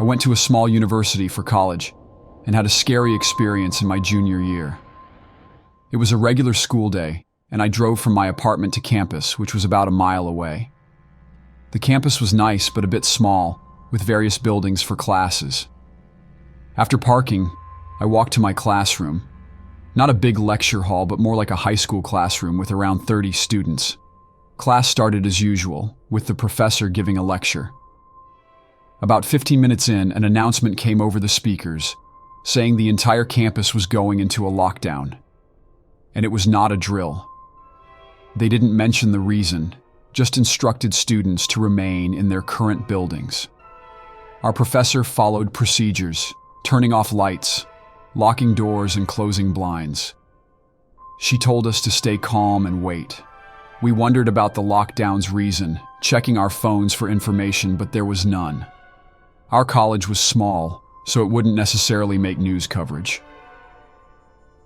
I went to a small university for college and had a scary experience in my junior year. It was a regular school day, and I drove from my apartment to campus, which was about a mile away. The campus was nice but a bit small, with various buildings for classes. After parking, I walked to my classroom. Not a big lecture hall, but more like a high school classroom with around 30 students. Class started as usual, with the professor giving a lecture. About 15 minutes in, an announcement came over the speakers, saying the entire campus was going into a lockdown. And it was not a drill. They didn't mention the reason, just instructed students to remain in their current buildings. Our professor followed procedures, turning off lights, locking doors and closing blinds. She told us to stay calm and wait. We wondered about the lockdown's reason, checking our phones for information, but there was none. Our college was small, so it wouldn't necessarily make news coverage.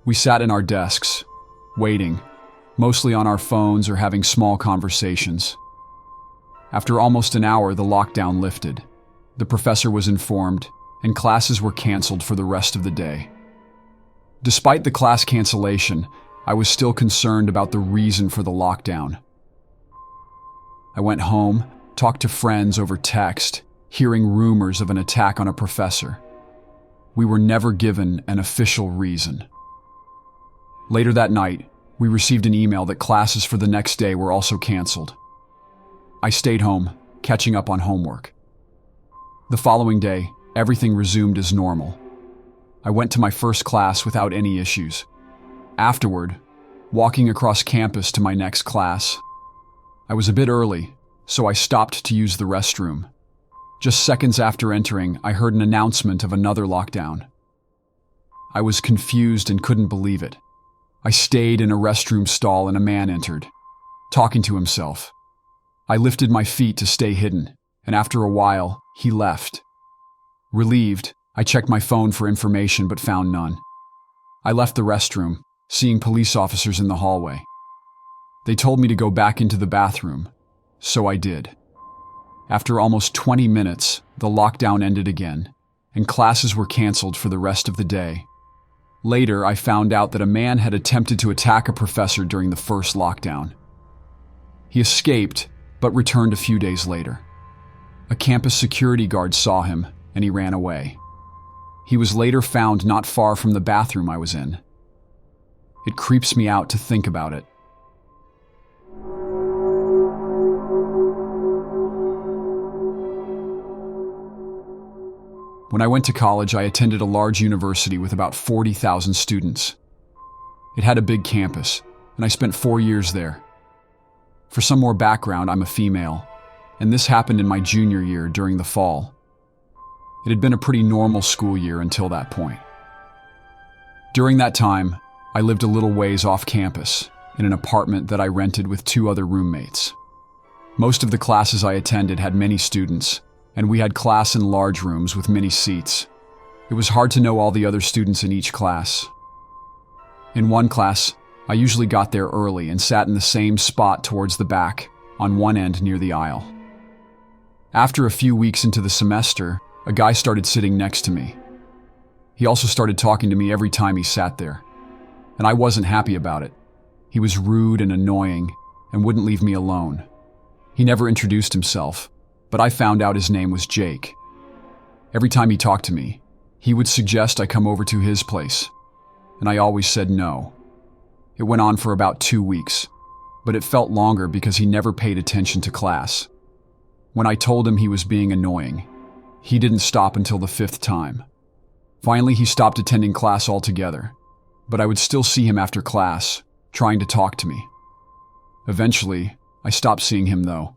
We sat in our desks, waiting, mostly on our phones or having small conversations. After almost an hour, the lockdown lifted. The professor was informed, and classes were canceled for the rest of the day. Despite the class cancellation, I was still concerned about the reason for the lockdown. I went home, talked to friends over text, hearing rumors of an attack on a professor. We were never given an official reason. Later that night, we received an email that classes for the next day were also canceled. I stayed home, catching up on homework. The following day, everything resumed as normal. I went to my first class without any issues. Afterward, walking across campus to my next class, I was a bit early, so I stopped to use the restroom. Just seconds after entering, I heard an announcement of another lockdown. I was confused and couldn't believe it. I stayed in a restroom stall and a man entered, talking to himself. I lifted my feet to stay hidden, and after a while, he left. Relieved, I checked my phone for information but found none. I left the restroom, seeing police officers in the hallway. They told me to go back into the bathroom, so I did. After almost 20 minutes, the lockdown ended again, and classes were canceled for the rest of the day. Later, I found out that a man had attempted to attack a professor during the first lockdown. He escaped, but returned a few days later. A campus security guard saw him, and he ran away. He was later found not far from the bathroom I was in. It creeps me out to think about it. When I went to college, I attended a large university with about 40,000 students. It had a big campus, and I spent 4 years there. For some more background, I'm a female, and this happened in my junior year during the fall. It had been a pretty normal school year until that point. During that time, I lived a little ways off campus, in an apartment that I rented with 2 other roommates. Most of the classes I attended had many students, and we had class in large rooms with many seats. It was hard to know all the other students in each class. In one class, I usually got there early and sat in the same spot towards the back, on one end near the aisle. After a few weeks into the semester, a guy started sitting next to me. He also started talking to me every time he sat there, and I wasn't happy about it. He was rude and annoying and wouldn't leave me alone. He never introduced himself, but I found out his name was Jake. Every time he talked to me, he would suggest I come over to his place, and I always said no. It went on for about 2 weeks, but it felt longer because he never paid attention to class. When I told him he was being annoying, he didn't stop until the 5th time. Finally, he stopped attending class altogether, but I would still see him after class, trying to talk to me. Eventually, I stopped seeing him though.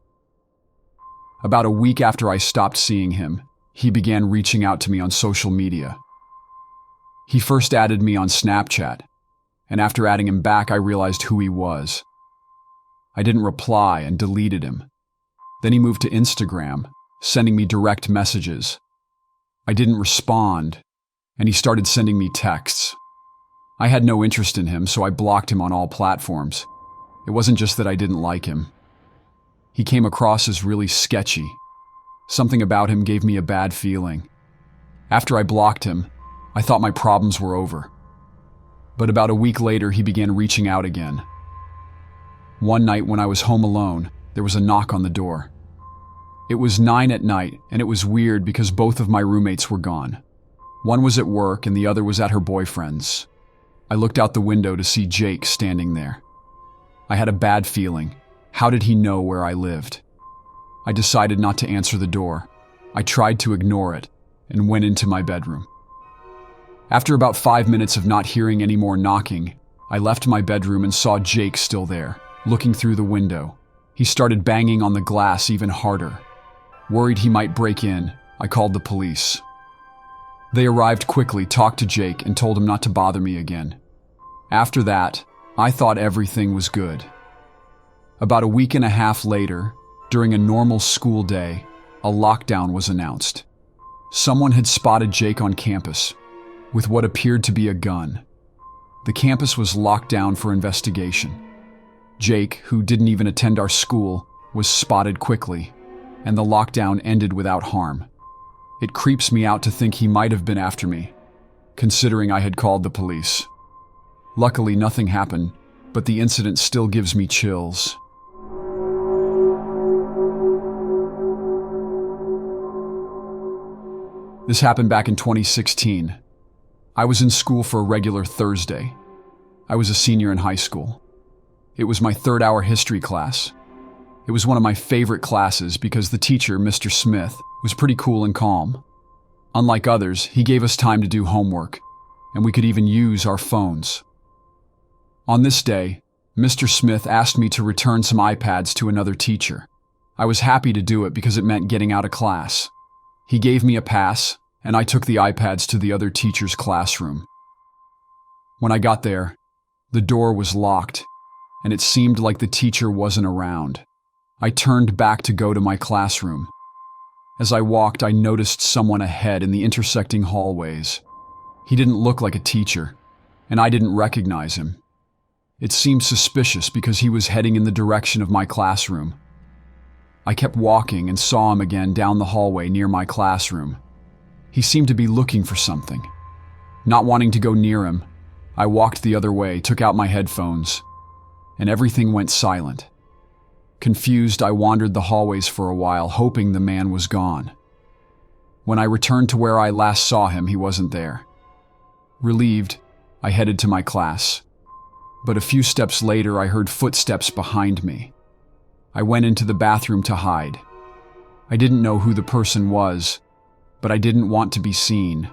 About a week after I stopped seeing him, he began reaching out to me on social media. He first added me on Snapchat, and after adding him back, I realized who he was. I didn't reply and deleted him. Then he moved to Instagram, sending me direct messages. I didn't respond, and he started sending me texts. I had no interest in him, so I blocked him on all platforms. It wasn't just that I didn't like him. He came across as really sketchy. Something about him gave me a bad feeling, After I blocked him, I thought my problems were over. But about a week later, he began reaching out again. One night when I was home alone, there was a knock on the door. It was 9 at night, and it was weird because both of my roommates were gone. One was at work and the other was at her boyfriend's. I looked out the window to see Jake standing there. I had a bad feeling. How did he know where I lived? I decided not to answer the door. I tried to ignore it and went into my bedroom. After about 5 minutes of not hearing any more knocking, I left my bedroom and saw Jake still there, looking through the window. He started banging on the glass even harder. Worried he might break in, I called the police. They arrived quickly, talked to Jake, and told him not to bother me again. After that, I thought everything was good. About a week and a half later, during a normal school day, a lockdown was announced. Someone had spotted Jake on campus with what appeared to be a gun. The campus was locked down for investigation. Jake, who didn't even attend our school, was spotted quickly, and the lockdown ended without harm. It creeps me out to think he might have been after me, considering I had called the police. Luckily, nothing happened, but the incident still gives me chills. This happened back in 2016. I was in school for a regular Thursday. I was a senior in high school. It was my third-hour history class. It was one of my favorite classes because the teacher, Mr. Smith, was pretty cool and calm. Unlike others, he gave us time to do homework, and we could even use our phones. On this day, Mr. Smith asked me to return some iPads to another teacher. I was happy to do it because it meant getting out of class. He gave me a pass, and I took the iPads to the other teacher's classroom. When I got there, the door was locked, and it seemed like the teacher wasn't around. I turned back to go to my classroom. As I walked, I noticed someone ahead in the intersecting hallways. He didn't look like a teacher, and I didn't recognize him. It seemed suspicious because he was heading in the direction of my classroom. I kept walking and saw him again down the hallway near my classroom. He seemed to be looking for something. Not wanting to go near him, I walked the other way, took out my headphones, and everything went silent. Confused, I wandered the hallways for a while, hoping the man was gone. When I returned to where I last saw him, he wasn't there. Relieved, I headed to my class. But a few steps later, I heard footsteps behind me. I went into the bathroom to hide. I didn't know who the person was, but I didn't want to be seen.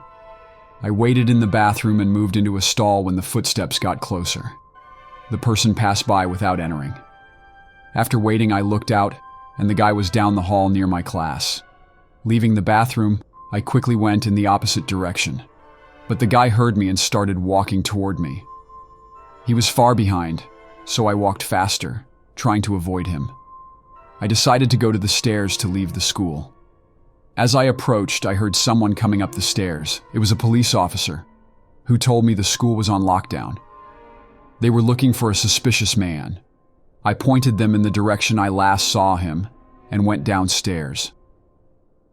I waited in the bathroom and moved into a stall when the footsteps got closer. The person passed by without entering. After waiting, I looked out, and the guy was down the hall near my class. Leaving the bathroom, I quickly went in the opposite direction. But the guy heard me and started walking toward me. He was far behind, so I walked faster, trying to avoid him. I decided to go to the stairs to leave the school. As I approached, I heard someone coming up the stairs. It was a police officer, who told me the school was on lockdown. They were looking for a suspicious man. I pointed them in the direction I last saw him and went downstairs.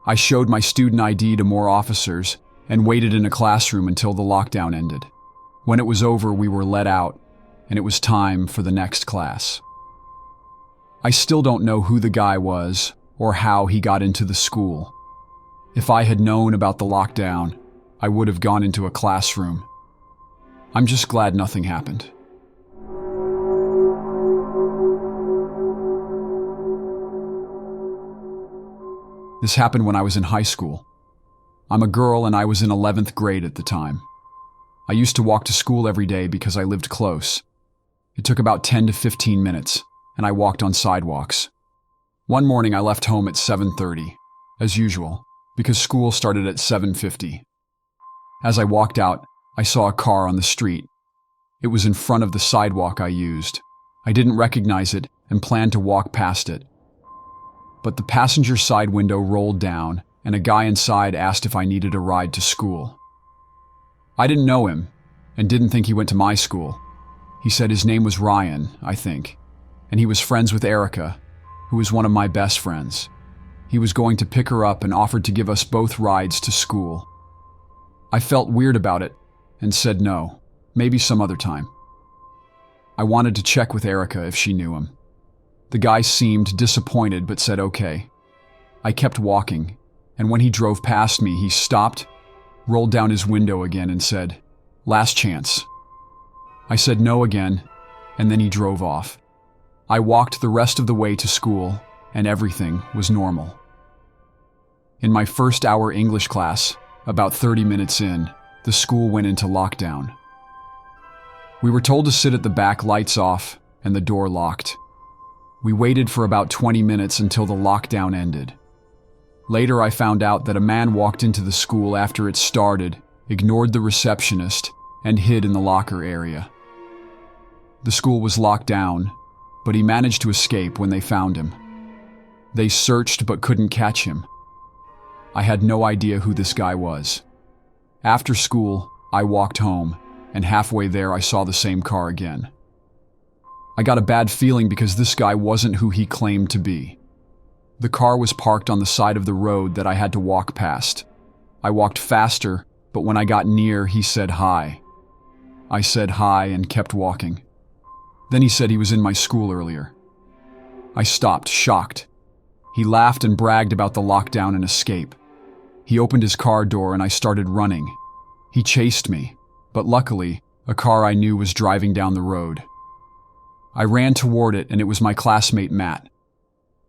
I showed my student ID to more officers and waited in a classroom until the lockdown ended. When it was over, we were let out, and it was time for the next class. I still don't know who the guy was or how he got into the school. If I had known about the lockdown, I would have gone into a classroom. I'm just glad nothing happened. This happened when I was in high school. I'm a girl and I was in 11th grade at the time. I used to walk to school every day because I lived close. It took about 10 to 15 minutes, and I walked on sidewalks. One morning I left home at 7:30, as usual, because school started at 7:50. As I walked out, I saw a car on the street. It was in front of the sidewalk I used. I didn't recognize it and planned to walk past it. But the passenger side window rolled down, and a guy inside asked if I needed a ride to school. I didn't know him, and didn't think he went to my school. He said his name was Ryan, I think, and he was friends with Erica, who was one of my best friends. He was going to pick her up and offered to give us both rides to school. I felt weird about it and said no, maybe some other time. I wanted to check with Erica if she knew him. The guy seemed disappointed but said okay. I kept walking, and when he drove past me, he stopped, rolled down his window again and said, "Last chance." I said no again, and then he drove off. I walked the rest of the way to school, and everything was normal. In my first hour English class, about 30 minutes in, the school went into lockdown. We were told to sit at the back, lights off, and the door locked. We waited for about 20 minutes until the lockdown ended. Later, I found out that a man walked into the school after it started, ignored the receptionist, and hid in the locker area. The school was locked down, but he managed to escape when they found him. They searched but couldn't catch him. I had no idea who this guy was. After school, I walked home, and halfway there I saw the same car again. I got a bad feeling because this guy wasn't who he claimed to be. The car was parked on the side of the road that I had to walk past. I walked faster, but when I got near, he said hi. I said hi and kept walking. Then he said he was in my school earlier. I stopped, shocked. He laughed and bragged about the lockdown and escape. He opened his car door and I started running. He chased me, but luckily, a car I knew was driving down the road. I ran toward it and it was my classmate Matt.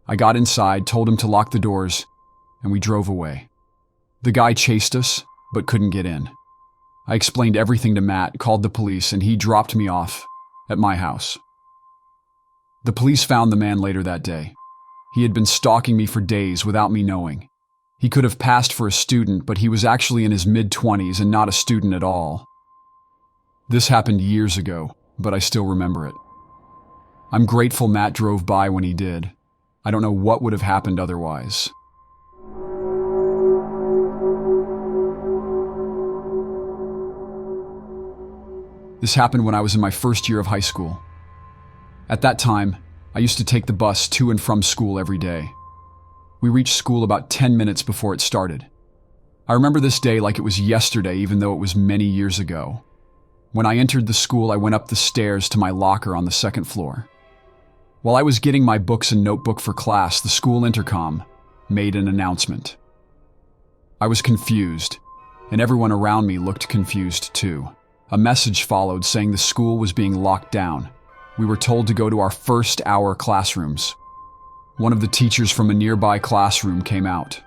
I got inside, told him to lock the doors, and we drove away. The guy chased us, but couldn't get in. I explained everything to Matt, called the police, and he dropped me off at my house. The police found the man later that day. He had been stalking me for days without me knowing. He could have passed for a student, but he was actually in his mid-20s and not a student at all. This happened years ago, but I still remember it. I'm grateful Matt drove by when he did. I don't know what would have happened otherwise. This happened when I was in my first year of high school. At that time, I used to take the bus to and from school every day. We reached school about 10 minutes before it started. I remember this day like it was yesterday, even though it was many years ago. When I entered the school, I went up the stairs to my locker on the second floor. While I was getting my books and notebook for class, the school intercom made an announcement. I was confused, and everyone around me looked confused too. A message followed saying the school was being locked down. We were told to go to our first hour classrooms. One of the teachers from a nearby classroom came out,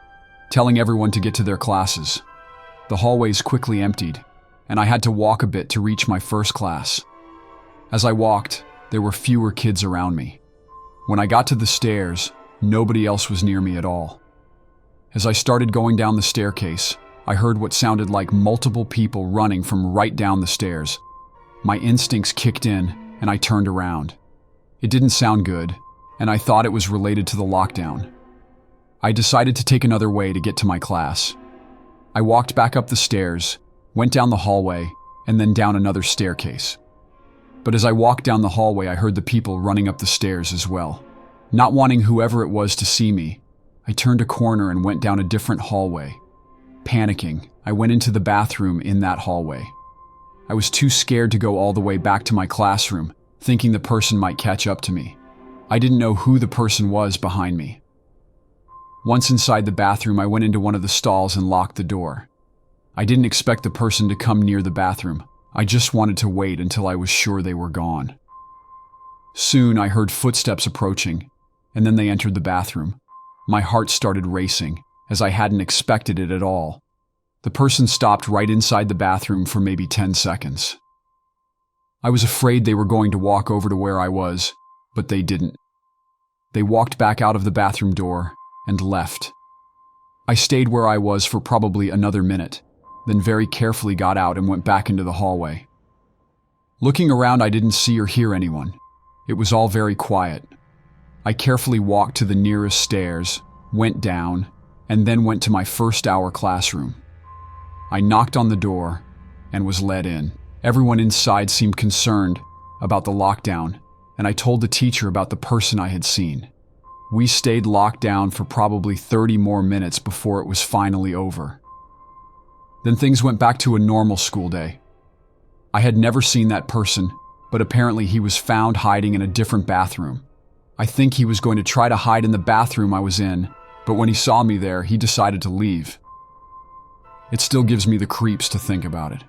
telling everyone to get to their classes. The hallways quickly emptied, and I had to walk a bit to reach my first class. As I walked, there were fewer kids around me. When I got to the stairs, nobody else was near me at all. As I started going down the staircase, I heard what sounded like multiple people running from right down the stairs. My instincts kicked in, and I turned around. It didn't sound good, and I thought it was related to the lockdown. I decided to take another way to get to my class. I walked back up the stairs, went down the hallway, and then down another staircase. But as I walked down the hallway, I heard the people running up the stairs as well. Not wanting whoever it was to see me, I turned a corner and went down a different hallway. Panicking, I went into the bathroom in that hallway. I was too scared to go all the way back to my classroom, thinking the person might catch up to me. I didn't know who the person was behind me. Once inside the bathroom, I went into one of the stalls and locked the door. I didn't expect the person to come near the bathroom. I just wanted to wait until I was sure they were gone. Soon, I heard footsteps approaching, and then they entered the bathroom. My heart started racing, as I hadn't expected it at all. The person stopped right inside the bathroom for maybe 10 seconds. I was afraid they were going to walk over to where I was, but they didn't. They walked back out of the bathroom door and left. I stayed where I was for probably another minute, then very carefully got out and went back into the hallway. Looking around, I didn't see or hear anyone. It was all very quiet. I carefully walked to the nearest stairs, went down, and then went to my first hour classroom. I knocked on the door and was let in. Everyone inside seemed concerned about the lockdown, and I told the teacher about the person I had seen. We stayed locked down for probably 30 more minutes before it was finally over. Then things went back to a normal school day. I had never seen that person, but apparently he was found hiding in a different bathroom. I think he was going to try to hide in the bathroom I was in, but when he saw me there, he decided to leave. It still gives me the creeps to think about it.